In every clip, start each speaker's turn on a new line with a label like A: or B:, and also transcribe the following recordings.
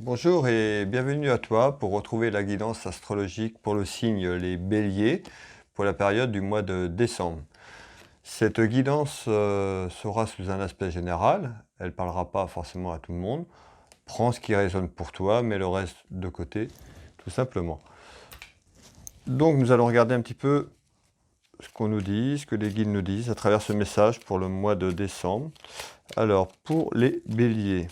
A: Bonjour et bienvenue à toi pour retrouver la guidance astrologique pour le signe les Béliers pour la période du mois de décembre. Cette guidance sera sous un aspect général, elle ne parlera pas forcément à tout le monde. Prends ce qui résonne pour toi, mets le reste de côté, tout simplement. Donc nous allons regarder un petit peu ce qu'on nous dit, ce que les guides nous disent à travers ce message pour le mois de décembre. Alors, pour les Béliers,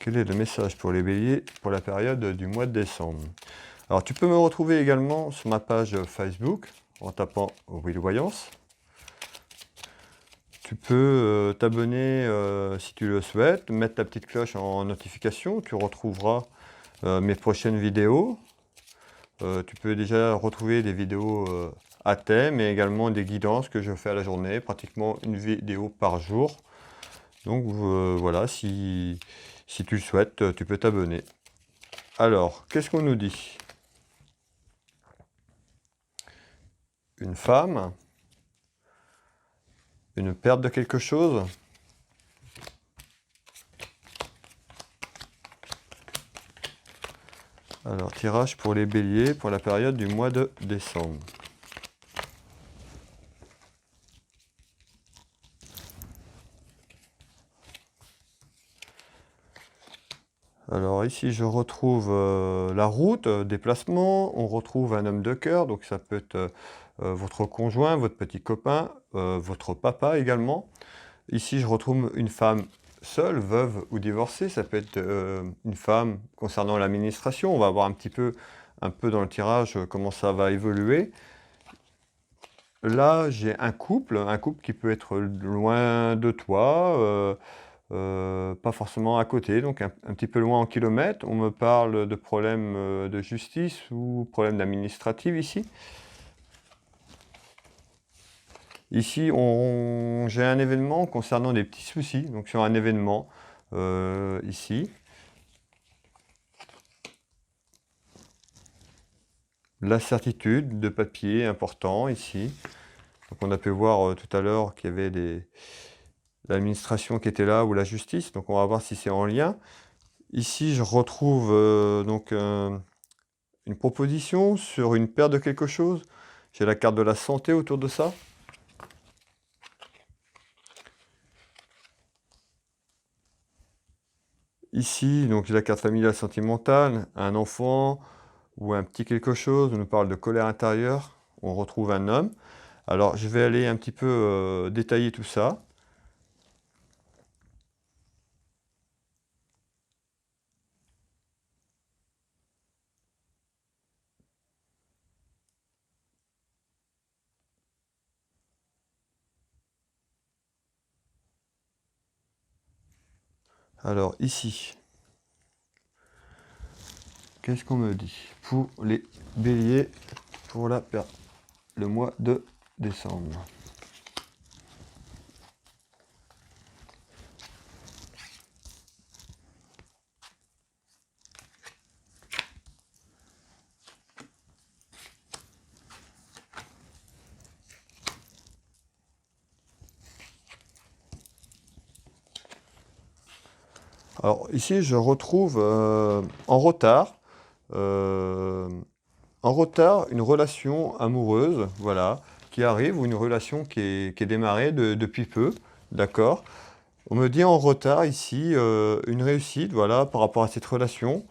A: quel est le message pour les Béliers pour la période du mois de décembre? Alors, tu peux me retrouver également sur ma page Facebook en tapant Will Voyance. Tu peux t'abonner si tu le souhaites, mettre la petite cloche en notification. Tu retrouveras mes prochaines vidéos. Tu peux déjà retrouver des vidéos à thème et également des guidances que je fais à la journée, pratiquement une vidéo par jour. Donc voilà, si tu le souhaites, tu peux t'abonner. Alors, qu'est-ce qu'on nous dit? Une femme, une perte de quelque chose, alors tirage pour les béliers pour la période du mois de décembre. Alors ici je retrouve la route, déplacement, on retrouve un homme de cœur, donc ça peut être votre conjoint, votre petit copain, votre papa également. Ici je retrouve une femme seule, veuve ou divorcée, ça peut être une femme concernant l'administration, on va voir un peu dans le tirage comment ça va évoluer. Là j'ai un couple qui peut être loin de toi, pas forcément à côté, donc un petit peu loin en kilomètres. On me parle de problèmes de justice ou problèmes administratifs ici. Ici, j'ai un événement concernant des petits soucis, donc sur un événement ici. La certitude de papier important ici. Donc on a pu voir tout à l'heure qu'il y avait l'administration qui était là ou la justice, donc on va voir si c'est en lien. Ici, je retrouve donc une proposition sur une perte de quelque chose. J'ai la carte de la santé autour de ça. Ici, donc j'ai la carte familiale sentimentale, un enfant ou un petit quelque chose. On nous parle de colère intérieure. On retrouve un homme. Alors, je vais aller un petit peu détailler tout ça. Alors, ici, qu'est-ce qu'on me dit? Pour les béliers, pour le mois de décembre. Alors, ici, je retrouve euh, en retard, une relation amoureuse, voilà, qui arrive, ou une relation qui est démarrée depuis peu, d'accord? On me dit en retard ici, une réussite, voilà, par rapport à cette relation,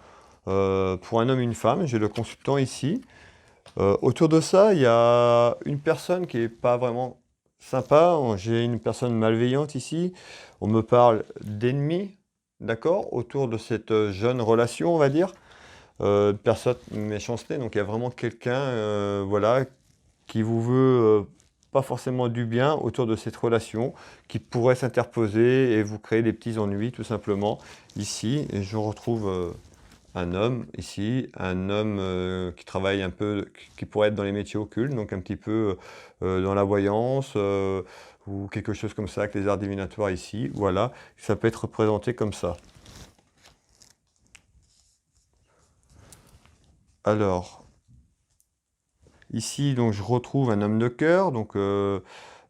A: pour un homme et une femme, j'ai le consultant ici. Autour de ça, il y a une personne qui est pas vraiment sympa, j'ai une personne malveillante ici, on me parle d'ennemis, d'accord? Autour de cette jeune relation, on va dire. Personne méchanceté, donc il y a vraiment quelqu'un, voilà, qui vous veut pas forcément du bien autour de cette relation, qui pourrait s'interposer et vous créer des petits ennuis tout simplement. Ici, et je retrouve un homme ici, un homme qui travaille un peu, qui pourrait être dans les métiers occultes, donc un petit peu dans la voyance ou quelque chose comme ça, avec les arts divinatoires ici, voilà, ça peut être représenté comme ça. Alors, ici, donc, je retrouve un homme de cœur, donc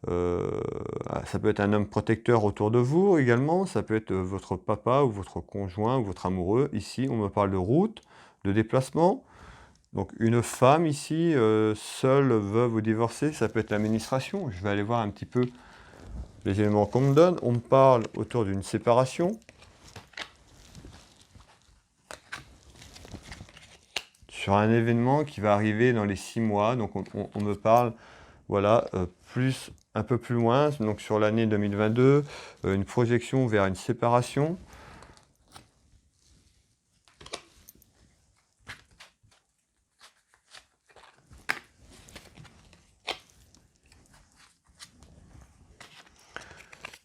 A: Ça peut être un homme protecteur autour de vous également, ça peut être votre papa ou votre conjoint ou votre amoureux. Ici, on me parle de route, de déplacement. Donc une femme ici, seule, veuve ou divorcée, ça peut être l'administration. Je vais aller voir un petit peu les éléments qu'on me donne. On me parle autour d'une séparation. Sur un événement qui va arriver dans les 6 mois. Donc on me parle, voilà, un peu plus loin, donc sur l'année 2022, une projection vers une séparation.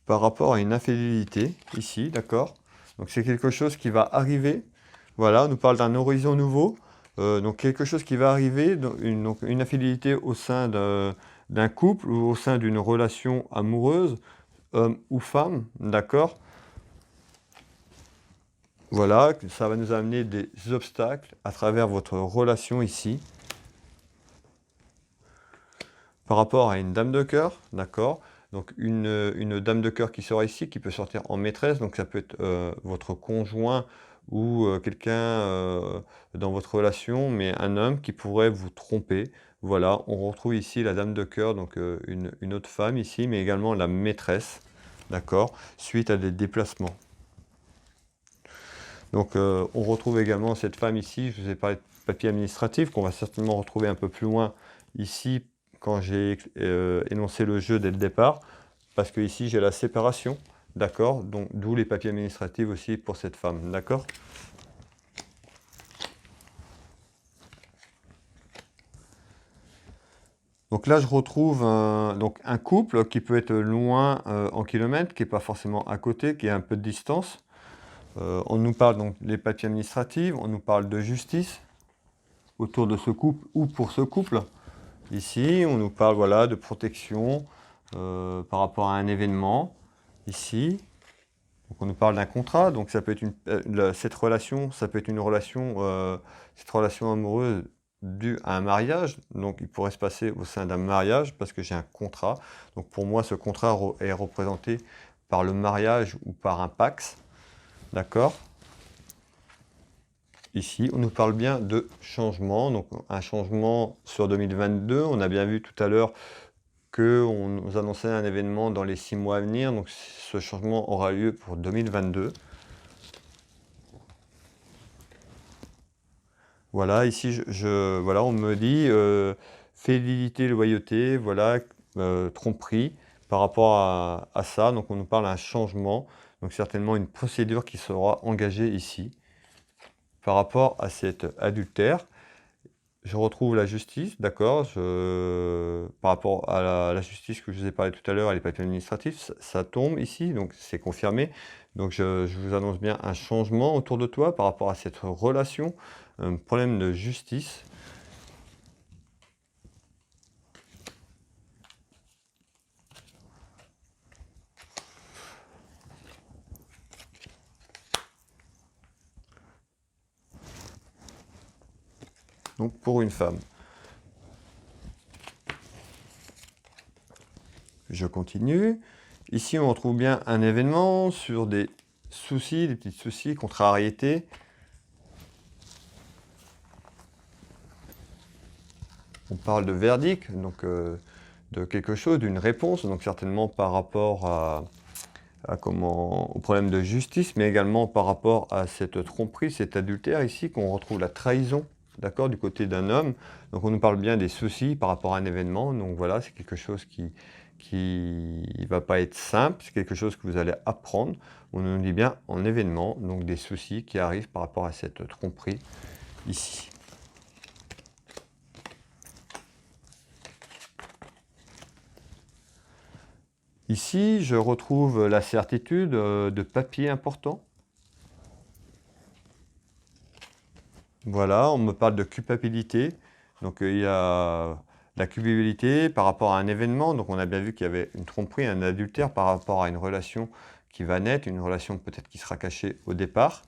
A: Par rapport à une infidélité, ici, d'accord? Donc c'est quelque chose qui va arriver. Voilà, on nous parle d'un horizon nouveau. Donc quelque chose qui va arriver, donc une infidélité au sein d'un couple ou au sein d'une relation amoureuse, homme ou femme, d'accord? Voilà, ça va nous amener des obstacles à travers votre relation ici. Par rapport à une dame de cœur, d'accord? Donc une dame de cœur qui sort ici, qui peut sortir en maîtresse, donc ça peut être votre conjoint ou quelqu'un dans votre relation, mais un homme qui pourrait vous tromper. Voilà, on retrouve ici la dame de cœur, donc une autre femme ici, mais également la maîtresse, d'accord? Suite à des déplacements. Donc on retrouve également cette femme ici, je vous ai parlé de papier administratif, qu'on va certainement retrouver un peu plus loin ici, quand j'ai énoncé le jeu dès le départ, parce que ici j'ai la séparation, d'accord? Donc d'où les papiers administratifs aussi pour cette femme, d'accord? Donc là je retrouve un couple qui peut être loin en kilomètres, qui n'est pas forcément à côté, qui est un peu de distance. On nous parle donc des papiers administratifs, on nous parle de justice autour de ce couple ou pour ce couple. Ici, on nous parle, voilà, de protection par rapport à un événement. Ici, donc on nous parle d'un contrat. Donc ça peut être cette relation, ça peut être cette relation amoureuse due à un mariage. Donc il pourrait se passer au sein d'un mariage parce que j'ai un contrat. Donc pour moi, ce contrat est représenté par le mariage ou par un pax. D'accord? Ici, on nous parle bien de changement, donc un changement sur 2022. On a bien vu tout à l'heure qu'on nous annonçait un événement dans les 6 mois à venir, donc ce changement aura lieu pour 2022. Voilà, ici, voilà, on me dit fidélité, loyauté, voilà, tromperie par rapport à ça. Donc on nous parle d'un changement, donc certainement une procédure qui sera engagée ici par rapport à cet adultère. Je retrouve la justice, d'accord. Par rapport à la justice que je vous ai parlé tout à l'heure et les papiers administratifs, ça tombe ici, donc c'est confirmé. Donc je vous annonce bien un changement autour de toi par rapport à cette relation, un problème de justice. Donc pour une femme. Je continue. Ici, on retrouve bien un événement sur des soucis, des petits soucis, contrariétés. On parle de verdict, donc de quelque chose, d'une réponse, donc certainement par rapport au problème de justice, mais également par rapport à cette tromperie, cet adultère ici, qu'on retrouve la trahison, d'accord, du côté d'un homme. Donc on nous parle bien des soucis par rapport à un événement, donc voilà, c'est quelque chose qui va pas être simple, c'est quelque chose que vous allez apprendre. On nous dit bien en événement, donc des soucis qui arrivent par rapport à cette tromperie ici. Ici, je retrouve la certitude de papiers importants. Voilà, on me parle de culpabilité. Donc il y a la culpabilité par rapport à un événement. Donc on a bien vu qu'il y avait une tromperie, un adultère par rapport à une relation qui va naître, une relation peut-être qui sera cachée au départ.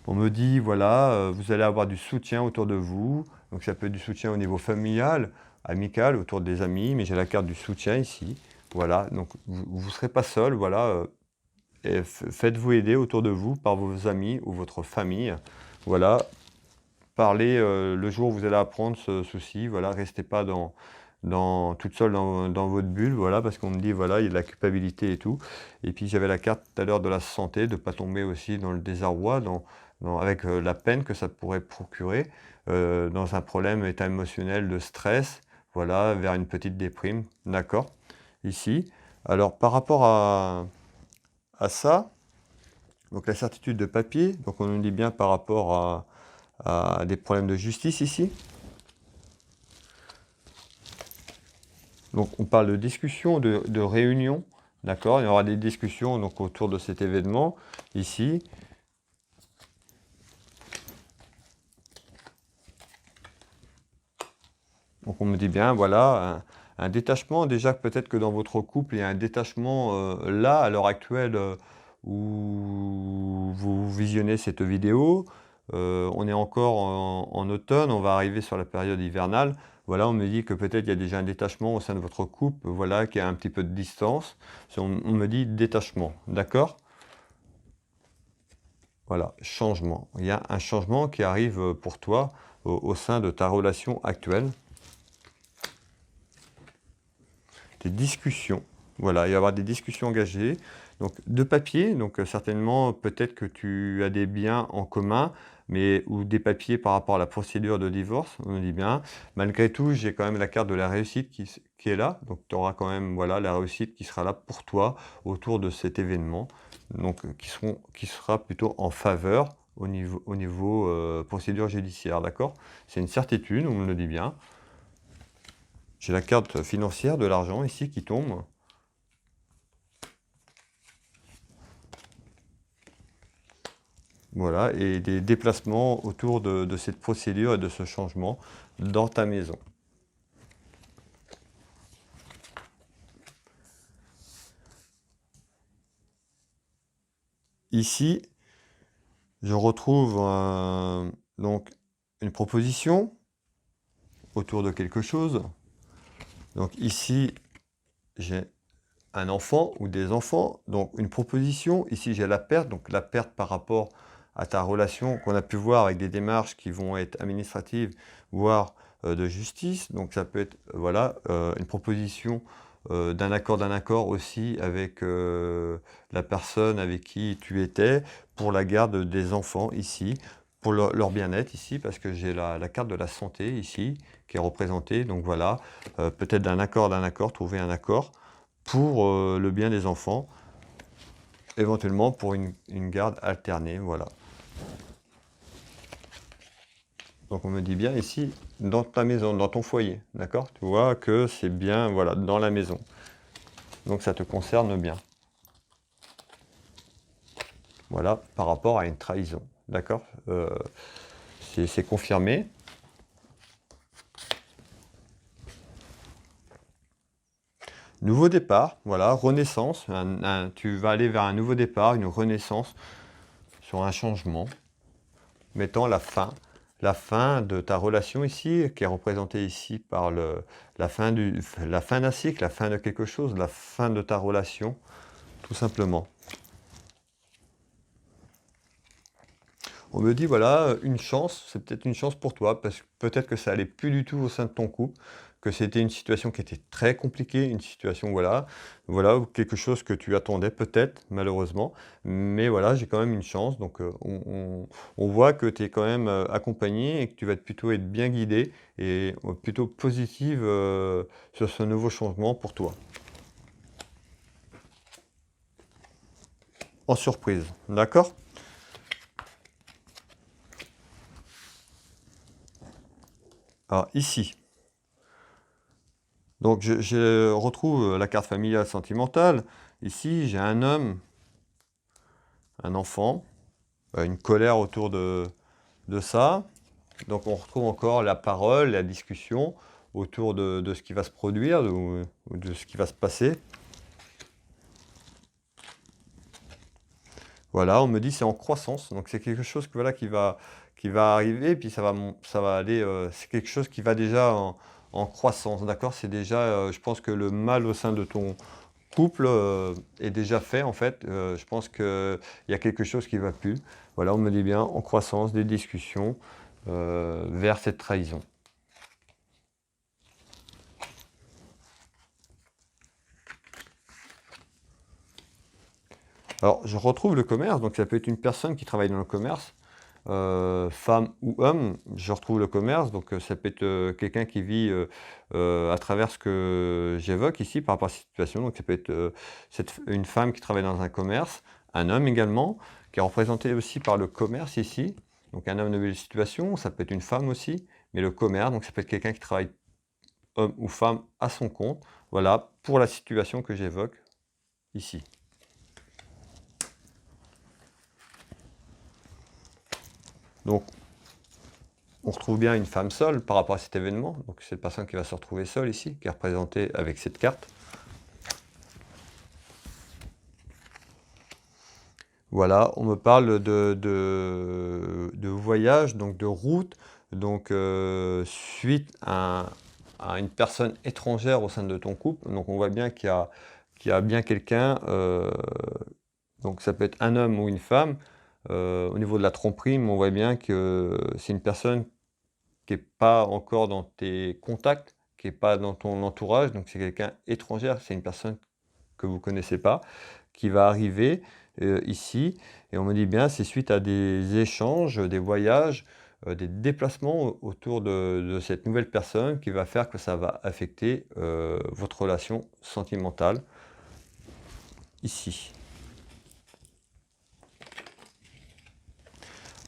A: On me dit, voilà, vous allez avoir du soutien autour de vous, Donc ça peut être du soutien au niveau familial, amical, autour des amis, mais j'ai la carte du soutien ici. Voilà, donc vous ne serez pas seul, voilà. Et faites-vous aider autour de vous par vos amis ou votre famille. Voilà, parlez le jour où vous allez apprendre ce souci. Voilà, restez pas toute seule dans votre bulle, voilà, parce qu'on me dit, voilà, il y a de la culpabilité et tout. Et puis j'avais la carte tout à l'heure de la santé, de ne pas tomber aussi dans le désarroi, avec la peine que ça pourrait procurer, dans un problème, état émotionnel de stress, voilà, vers une petite déprime, d'accord, ici. Alors par rapport à ça, donc la certitude de papier, donc on nous dit bien par rapport à des problèmes de justice ici. Donc on parle de discussion, de réunion, d'accord? Il y aura des discussions donc, autour de cet événement ici. Donc on me dit bien, voilà, un détachement. Déjà peut-être que dans votre couple, il y a un détachement là, à l'heure actuelle, où vous visionnez cette vidéo. On est encore en automne, on va arriver sur la période hivernale. Voilà, on me dit que peut-être il y a déjà un détachement au sein de votre couple, voilà, qui a un petit peu de distance. On me dit détachement, d'accord? Voilà, changement. Il y a un changement qui arrive pour toi au sein de ta relation actuelle. Des discussions. Voilà, il va y avoir des discussions engagées. Donc, de papier, donc certainement, peut-être que tu as des biens en commun, mais ou des papiers par rapport à la procédure de divorce, on dit bien. Malgré tout, j'ai quand même la carte de la réussite qui est là. Donc, tu auras quand même voilà, la réussite qui sera là pour toi autour de cet événement. Donc, qui sera plutôt en faveur au niveau procédure judiciaire, d'accord? C'est une certitude, on me le dit bien. J'ai la carte financière de l'argent ici qui tombe. Voilà, et des déplacements autour de cette procédure et de ce changement dans ta maison. Ici, je retrouve donc une proposition autour de quelque chose. Donc ici, j'ai un enfant ou des enfants, donc une proposition. Ici, j'ai la perte, donc la perte par rapport à ta relation qu'on a pu voir avec des démarches qui vont être administratives, voire de justice. Donc ça peut être voilà, une proposition d'un accord aussi avec la personne avec qui tu étais pour la garde des enfants ici, pour leur bien-être ici, parce que j'ai la carte de la santé ici qui est représentée. Donc voilà, peut-être d'un accord, trouver un accord pour le bien des enfants, éventuellement pour une garde alternée, voilà. Donc on me dit bien ici, dans ta maison, dans ton foyer, d'accord? Tu vois que c'est bien, voilà, dans la maison. Donc ça te concerne bien. Voilà, par rapport à une trahison, d'accord? C'est confirmé. Nouveau départ, voilà, renaissance. Tu vas aller vers un nouveau départ, une renaissance sur un changement, mettant la fin de ta relation ici, qui est représentée ici par la fin d'un cycle, la fin de quelque chose, la fin de ta relation, tout simplement. On me dit, voilà, une chance, c'est peut-être une chance pour toi, parce que peut-être que ça allait plus du tout au sein de ton couple, que c'était une situation qui était très compliquée, une situation, voilà, ou quelque chose que tu attendais peut-être, malheureusement, mais voilà, j'ai quand même une chance, donc on voit que tu es quand même accompagné et que tu vas plutôt être bien guidé et plutôt positive sur ce nouveau changement pour toi. En surprise, d'accord? Alors ici, donc je retrouve la carte familiale sentimentale. Ici, j'ai un homme, un enfant, une colère autour de ça. Donc on retrouve encore la parole, la discussion autour de ce qui va se produire ou de ce qui va se passer. Voilà, on me dit c'est en croissance, donc c'est quelque chose que, voilà, qui va qui va arriver, puis ça va aller, c'est quelque chose qui va déjà en croissance, d'accord? C'est déjà, je pense que le mal au sein de ton couple est déjà fait, en fait. Je pense qu'il y a quelque chose qui ne va plus. Voilà, on me dit bien en croissance, des discussions vers cette trahison. Alors, je retrouve le commerce, donc ça peut être une personne qui travaille dans le commerce, femme ou homme, je retrouve le commerce, donc ça peut être quelqu'un qui vit à travers ce que j'évoque ici par rapport à cette situation. Donc ça peut être une femme qui travaille dans un commerce, un homme également, qui est représenté aussi par le commerce ici. Donc un homme de belle situation, ça peut être une femme aussi, mais le commerce, donc ça peut être quelqu'un qui travaille, homme ou femme, à son compte. Voilà, pour la situation que j'évoque ici. Donc, on retrouve bien une femme seule par rapport à cet événement. Donc, cette personne qui va se retrouver seule ici, qui est représentée avec cette carte. Voilà, on me parle de voyage, donc de route, donc suite à une personne étrangère au sein de ton couple. Donc, on voit bien qu'il y a bien quelqu'un, donc ça peut être un homme ou une femme. Au niveau de la tromperie, mais on voit bien que c'est une personne qui est pas encore dans tes contacts, qui est pas dans ton entourage, donc c'est quelqu'un étrangère, c'est une personne que vous connaissez pas, qui va arriver, ici et on me dit bien, c'est suite à des échanges, des voyages, des déplacements autour de cette nouvelle personne qui va faire que ça va affecter, votre relation sentimentale, ici.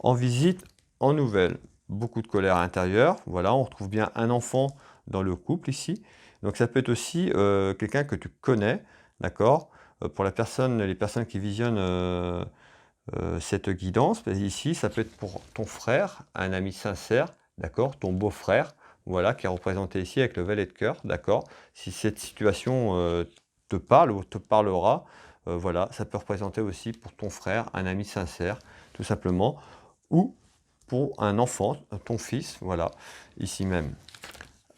A: En visite, en nouvelle, beaucoup de colère intérieure. Voilà, on retrouve bien un enfant dans le couple ici. Donc ça peut être aussi quelqu'un que tu connais, d'accord? Pour les personnes qui visionnent cette guidance, ben, ici, ça peut être pour ton frère, un ami sincère, d'accord? Ton beau-frère, voilà, qui est représenté ici avec le valet de cœur, d'accord? Si cette situation te parle ou te parlera, voilà, ça peut représenter aussi pour ton frère, un ami sincère, tout simplement ou pour un enfant, ton fils, voilà, ici même.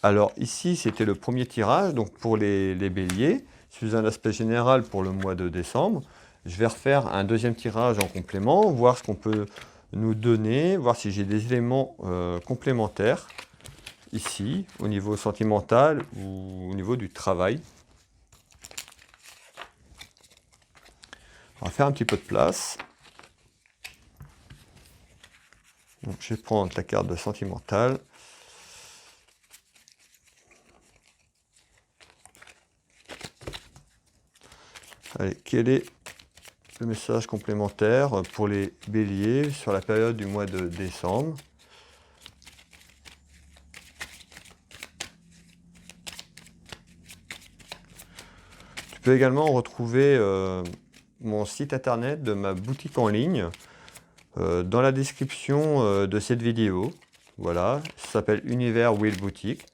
A: Alors ici, c'était le premier tirage, donc pour les béliers, sous un aspect général pour le mois de décembre. Je vais refaire un deuxième tirage en complément, voir ce qu'on peut nous donner, voir si j'ai des éléments complémentaires, ici, au niveau sentimental ou au niveau du travail. On va faire un petit peu de place. Donc, je vais prendre la carte de sentimental. Allez, quel est le message complémentaire pour les béliers sur la période du mois de décembre? Tu peux également retrouver mon site internet de ma boutique en ligne dans la description de cette vidéo. Voilà, ça s'appelle Univers Will Boutique.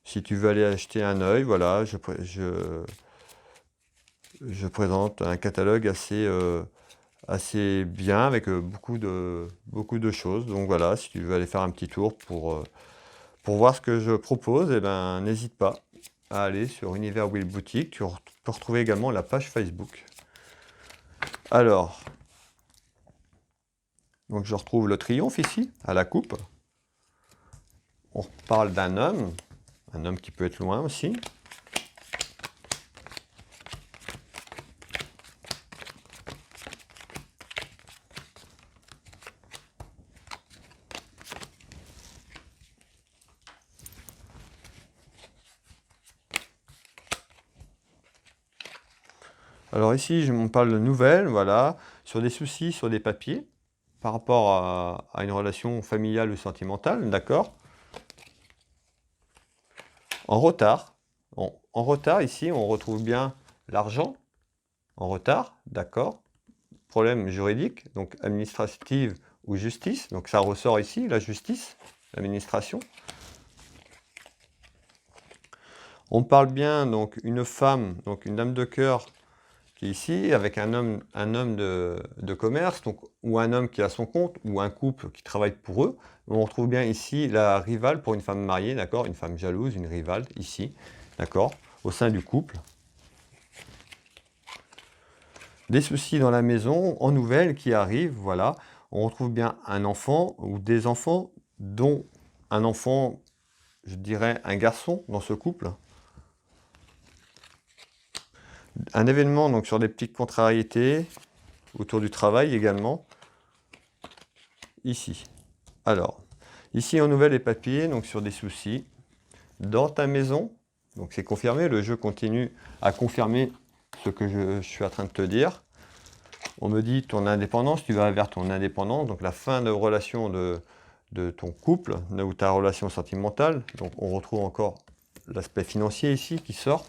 A: Si tu veux aller acheter un œil, voilà, je présente un catalogue assez bien avec beaucoup de choses. Donc voilà, si tu veux aller faire un petit tour pour voir ce que je propose, eh ben, n'hésite pas à aller sur Univers Will Boutique. Tu peux retrouver également la page Facebook. Alors, donc je retrouve le triomphe ici, à la coupe. On parle d'un homme qui peut être loin aussi. Alors ici, on parle de nouvelles, voilà, sur des soucis, sur des papiers, par rapport à une relation familiale ou sentimentale, d'accord? En retard. En retard, ici, on retrouve bien l'argent. En retard, d'accord? Problème juridique, donc administrative ou justice. Donc ça ressort ici, la justice, l'administration. On parle bien, donc, une femme, donc une dame de cœur, qui est ici, avec un homme de commerce, donc, ou un homme qui a son compte, ou un couple qui travaille pour eux. On retrouve bien ici la rivale pour une femme mariée, d'accord, une femme jalouse, une rivale, ici, d'accord, au sein du couple. Des soucis dans la maison, en nouvelles qui arrivent, voilà. On retrouve bien un enfant ou des enfants, dont un enfant, je dirais un garçon dans ce couple. Un événement donc sur des petites contrariétés autour du travail également. Ici. Alors, ici en nouvelles et papiers, donc sur des soucis. Dans ta maison, donc c'est confirmé, le jeu continue à confirmer ce que je suis en train de te dire. On me dit ton indépendance, tu vas vers ton indépendance, donc la fin de relation de ton couple, ou ta relation sentimentale. Donc on retrouve encore l'aspect financier ici qui sort.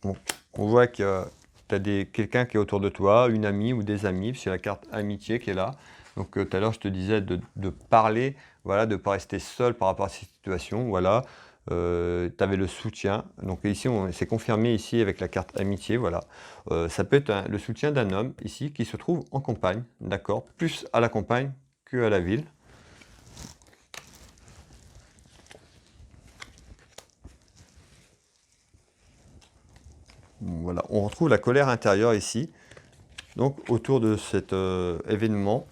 A: Donc, on voit que tu as quelqu'un qui est autour de toi, une amie ou des amis, c'est la carte amitié qui est là. Donc tout à l'heure je te disais de parler, voilà, de ne pas rester seul par rapport à cette situation, voilà. Tu avais le soutien, donc ici c'est confirmé ici avec la carte amitié, voilà. Ça peut être le soutien d'un homme ici qui se trouve en campagne, d'accord, plus à la campagne qu'à la ville. Voilà, on retrouve la colère intérieure ici, donc autour de cet événement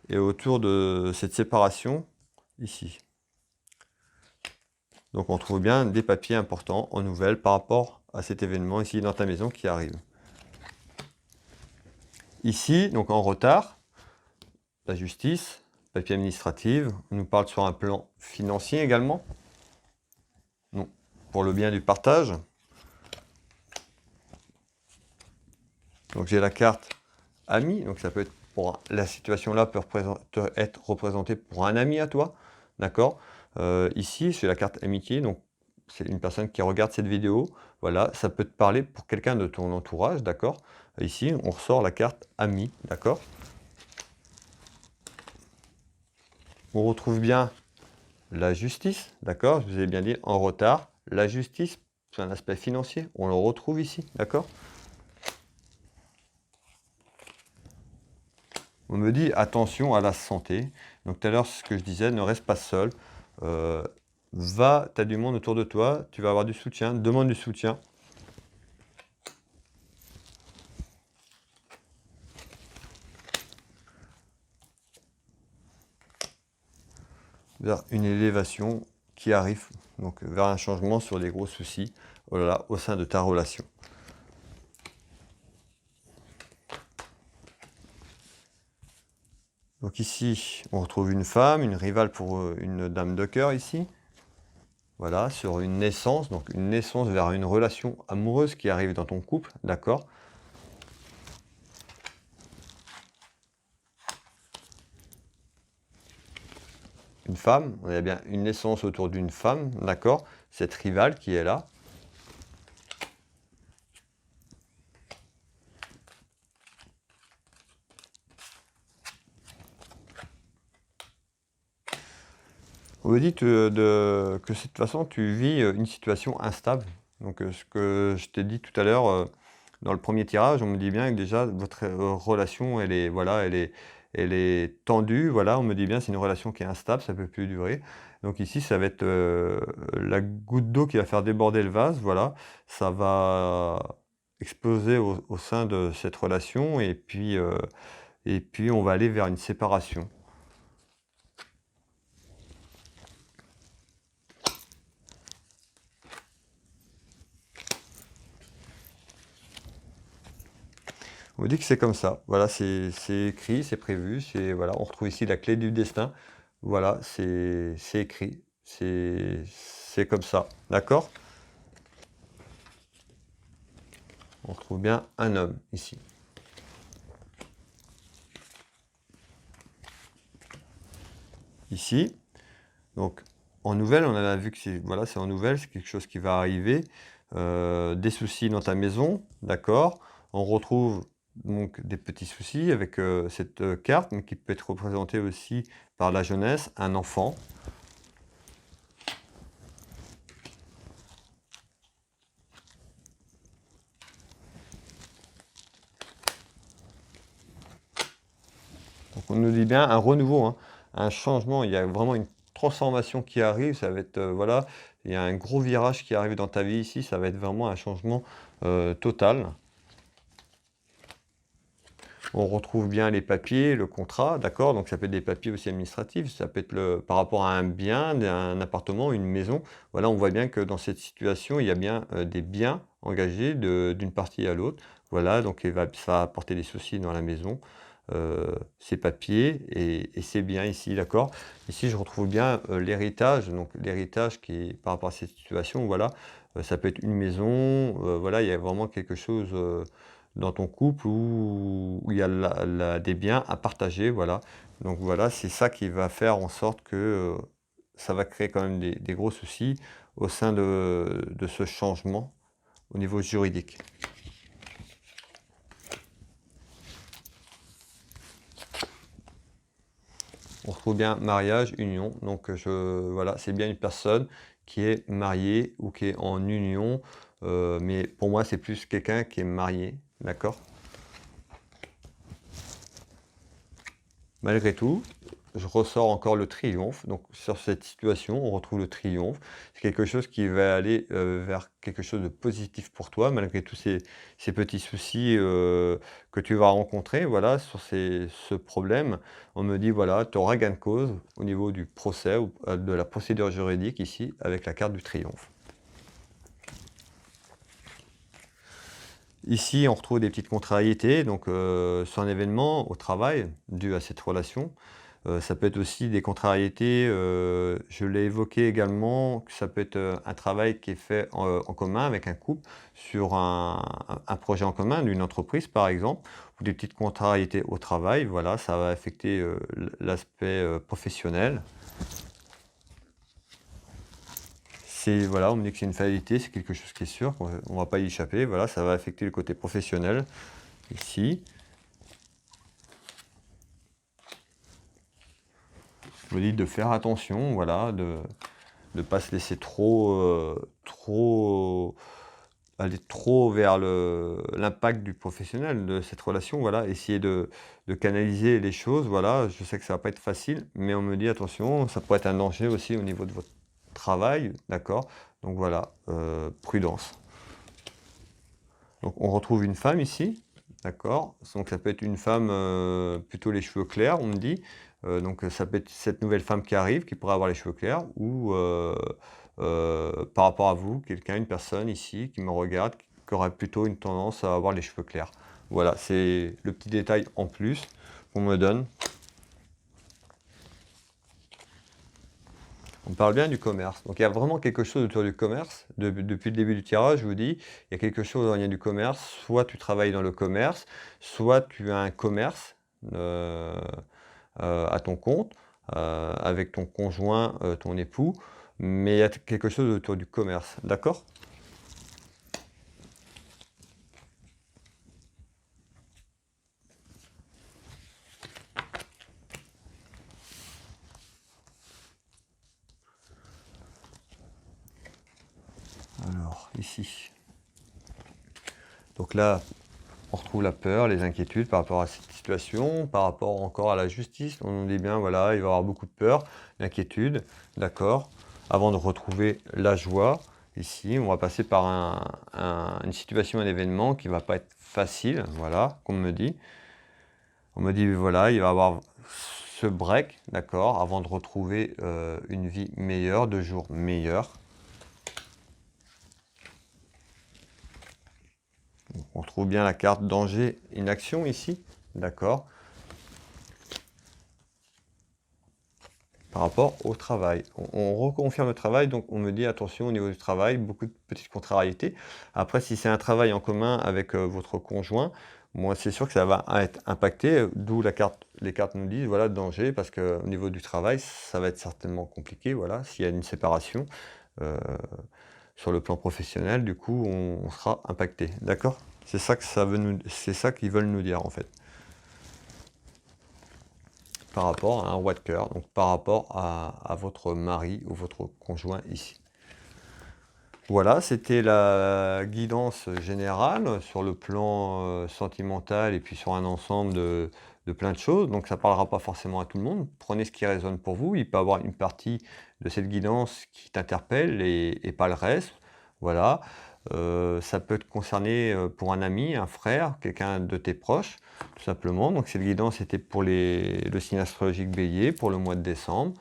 A: et autour de cette séparation ici. Donc on trouve bien des papiers importants en nouvelles par rapport à cet événement ici dans ta maison qui arrive. Ici, donc en retard, la justice, papier administratif, on nous parle sur un plan financier également. Non, pour le bien du partage. Donc j'ai la carte ami, donc ça peut être pour la situation là peut être représentée pour un ami à toi, d'accord. Ici c'est la carte amitié, donc c'est une personne qui regarde cette vidéo, voilà, ça peut te parler pour quelqu'un de ton entourage, d'accord. Ici on ressort la carte ami, d'accord. On retrouve bien la justice, d'accord, je vous ai bien dit en retard, la justice, c'est un aspect financier, on le retrouve ici, d'accord. On me dit attention à la santé. Donc tout à l'heure, ce que je disais, ne reste pas seul. Va, tu as du monde autour de toi, tu vas avoir du soutien, demande du soutien. Vers une élévation qui arrive, donc vers un changement sur des gros soucis, oh là là, au sein de ta relation. Donc ici, on retrouve une femme, une rivale pour une dame de cœur ici. Voilà, sur une naissance, donc une naissance vers une relation amoureuse qui arrive dans ton couple, d'accord. Une femme, on a bien une naissance autour d'une femme, d'accord. Cette rivale qui est là. On me dit que de toute façon, tu vis une situation instable. Donc, ce que je t'ai dit tout à l'heure dans le premier tirage, on me dit bien que déjà votre relation, elle est, voilà, elle est tendue. Voilà, on me dit bien c'est une relation qui est instable, ça peut plus durer. Donc ici, ça va être la goutte d'eau qui va faire déborder le vase. Voilà, ça va exploser au sein de cette relation et puis on va aller vers une séparation. On me dit que c'est comme ça. Voilà, c'est écrit, c'est prévu. Voilà, on retrouve ici la clé du destin. Voilà, c'est écrit. C'est comme ça. D'accord? On retrouve bien un homme ici. Ici. Donc, en nouvelle, on a vu que c'est voilà, c'est en nouvelle, c'est quelque chose qui va arriver. Des soucis dans ta maison, d'accord? On retrouve donc des petits soucis avec cette carte, mais qui peut être représentée aussi par la jeunesse, un enfant. nous dit bien un renouveau, hein, un changement. Il y a vraiment une transformation qui arrive. Ça va être, voilà, il y a un gros virage qui arrive dans ta vie ici. Ça va être vraiment un changement total. On retrouve bien les papiers, le contrat, d'accord? Donc ça peut être des papiers aussi administratifs, ça peut être par rapport à un bien, un appartement, une maison. Voilà, on voit bien que dans cette situation, il y a bien des biens engagés d'une partie à l'autre. Voilà, donc ça va apporter des soucis dans la maison, ces papiers et ces biens ici, d'accord? Ici, je retrouve bien l'héritage, donc l'héritage qui est par rapport à cette situation, voilà, ça peut être une maison, voilà, il y a vraiment quelque chose dans ton couple où il y a des biens à partager, voilà. Donc voilà, c'est ça qui va faire en sorte que ça va créer quand même des gros soucis au sein de ce changement au niveau juridique. On retrouve bien mariage, union. Donc voilà, c'est bien une personne qui est mariée ou qui est en union. Mais pour moi, c'est plus quelqu'un qui est marié, d'accord? Malgré tout, je ressors encore le triomphe. Donc sur cette situation, on retrouve le triomphe. C'est quelque chose qui va aller vers quelque chose de positif pour toi, malgré tous ces petits soucis que tu vas rencontrer. Voilà, sur ce problème, on me dit, voilà, tu auras gain de cause au niveau du procès, ou de la procédure juridique ici, avec la carte du triomphe. Ici, on retrouve des petites contrariétés, donc sur un événement au travail dû à cette relation. Ça peut être aussi des contrariétés, je l'ai évoqué également, que ça peut être un travail qui est fait en commun avec un couple sur un projet en commun d'une entreprise par exemple, ou des petites contrariétés au travail, voilà, ça va affecter l'aspect professionnel. Voilà, on me dit que c'est une fatalité, c'est quelque chose qui est sûr, qu'on ne va pas y échapper, voilà, ça va affecter le côté professionnel ici. Je me dis de faire attention, voilà, de ne pas se laisser aller trop vers l'impact du professionnel de cette relation, voilà, essayer de canaliser les choses, voilà. Je sais que ça va pas être facile, mais on me dit attention, ça pourrait être un danger aussi au niveau de votre travail, d'accord? Donc voilà, prudence. Donc on retrouve une femme ici, d'accord? Donc ça peut être une femme, plutôt les cheveux clairs, on me dit. Donc ça peut être cette nouvelle femme qui arrive, qui pourrait avoir les cheveux clairs ou par rapport à vous, quelqu'un, une personne ici qui me regarde, qui aurait plutôt une tendance à avoir les cheveux clairs. Voilà, c'est le petit détail en plus qu'on me donne. On parle bien du commerce. Donc il y a vraiment quelque chose autour du commerce. Depuis le début du tirage, je vous dis, il y a quelque chose en lien du commerce. Soit tu travailles dans le commerce, soit tu as un commerce à ton compte, avec ton conjoint, ton époux. Mais il y a quelque chose autour du commerce. D'accord? Alors, ici. Donc là, on retrouve la peur, les inquiétudes par rapport à cette situation, par rapport encore à la justice. On nous dit bien, voilà, il va y avoir beaucoup de peur, d'inquiétude, d'accord. Avant de retrouver la joie, ici, on va passer par une situation, un événement qui ne va pas être facile, voilà, qu'on me dit. On me dit, voilà, il va y avoir ce break, d'accord, avant de retrouver une vie meilleure, de jours meilleurs. On retrouve bien la carte danger, inaction ici, d'accord. Par rapport au travail. On reconfirme le travail, donc on me dit attention au niveau du travail, beaucoup de petites contrariétés. Après, si c'est un travail en commun avec votre conjoint, moi c'est sûr que ça va être impacté, d'où les cartes nous disent, voilà, danger, parce qu'au niveau du travail, ça va être certainement compliqué, voilà, s'il y a une séparation sur le plan professionnel, du coup, on sera impacté, d'accord? C'est ça que c'est ça qu'ils veulent nous dire en fait. Par rapport à un roi de cœur, donc par rapport à votre mari ou votre conjoint ici. Voilà, c'était la guidance générale sur le plan sentimental et puis sur un ensemble de plein de choses, donc ça ne parlera pas forcément à tout le monde. Prenez ce qui résonne pour vous. Il peut y avoir une partie de cette guidance qui t'interpelle et pas le reste. Voilà. Ça peut te concerner pour un ami, un frère, quelqu'un de tes proches, tout simplement. Donc cette guidance était pour le signe astrologique Bélier pour le mois de décembre.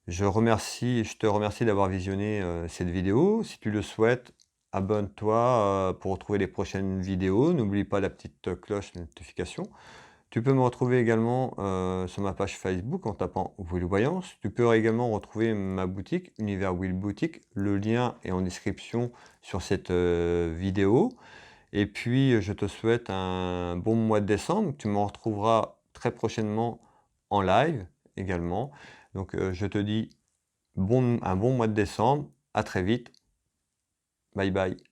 A: Je te remercie d'avoir visionné cette vidéo. Si tu le souhaites, abonne-toi pour retrouver les prochaines vidéos. N'oublie pas la petite cloche de notification. Tu peux me retrouver également sur ma page Facebook en tapant Will Voyance. Tu peux également retrouver ma boutique, Univers Will Boutique. Le lien est en description sur cette vidéo. Et puis, je te souhaite un bon mois de décembre. Tu me retrouveras très prochainement en live également. Donc, je te dis un bon mois de décembre. À très vite. Bye bye.